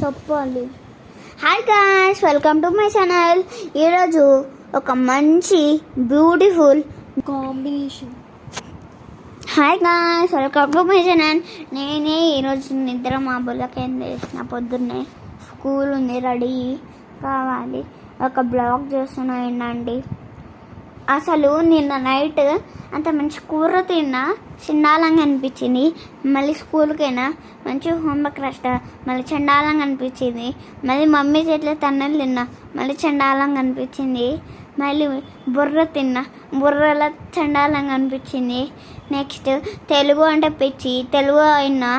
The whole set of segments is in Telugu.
చెప్పాలి. Hi guys, welcome to my channel. ఈరోజు ఒక మంచి beautiful combination. Hi guys, welcome to my channel. నేనే ఈరోజు నిద్ర మామూలుగా చేసిన. పొద్దున్నే స్కూల్ ఉంది, రెడీ కావాలి. ఒక బ్లాగ్ చేస్తున్నా ఏంటండి. అసలు నిన్న నైట్ అంత మంచి కూర తిన్నా, చండాలంగా అనిపించింది. మళ్ళీ స్కూల్కైనా మంచి హోంవర్క్ రాస్తా, మళ్ళీ చండాలంగా అనిపించింది. మళ్ళీ మమ్మీ చేతిలో తన్నలు తిన్నా, మళ్ళీ చండాలంగా అనిపించింది. మళ్ళీ బుర్ర తిన్నా, బుర్రలో చండాలంగా అనిపించింది. నెక్స్ట్ తెలుగు అంటే పిచ్చి, తెలుగు అయినా,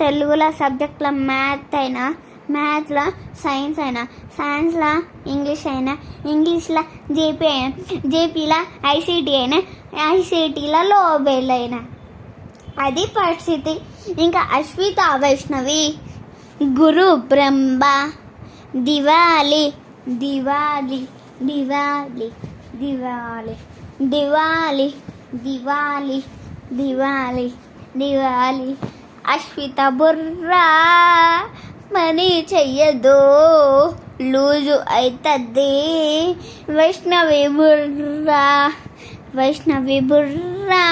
తెలుగులో సబ్జెక్ట్లో మ్యాథ్ అయినా, మ్యాథ్లో సైన్స్ అయినా, సైన్స్లో ఇంగ్లీష్ అయినా, ఇంగ్లీష్లో జేపీ అయినా, జేపీలో ఐసీటీ అయినా, ఐసీటీలో లోబెల్ అయినా, అది పరిస్థితి. ఇంకా అశ్విత వైష్ణవి, గురు బ్రహ్మ, దివాలి దివాలి దివాలి దివాలి దివాలి దివాలి దివాలి దివాలి అశ్విత బుర్రా మనీ చెయ్యదు, లూజు అవుతుంది. వైష్ణవి బుర్రా, వైష్ణవి బుర్రా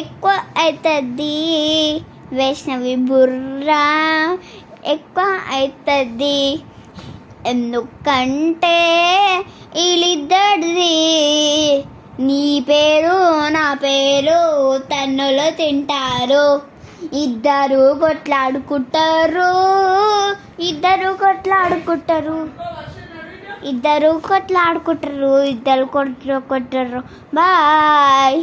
ఎక్కువ అవుతుంది. వైష్ణవి బుర్రా ఎక్కువ అవుతుంది. ఎందుకంటే వీళ్ళిద్దరిది నీ పేరు నా పేరు తన్నులు తింటారు. ఇద్దరు కొట్లాడుకుంటారు, ఇద్దరు కొట్లాడుకుంటారు, ఇద్దరు కొట్లాడుకుంటారు, ఇద్దరు కొట్లాడుకుంటారు. బాయ్.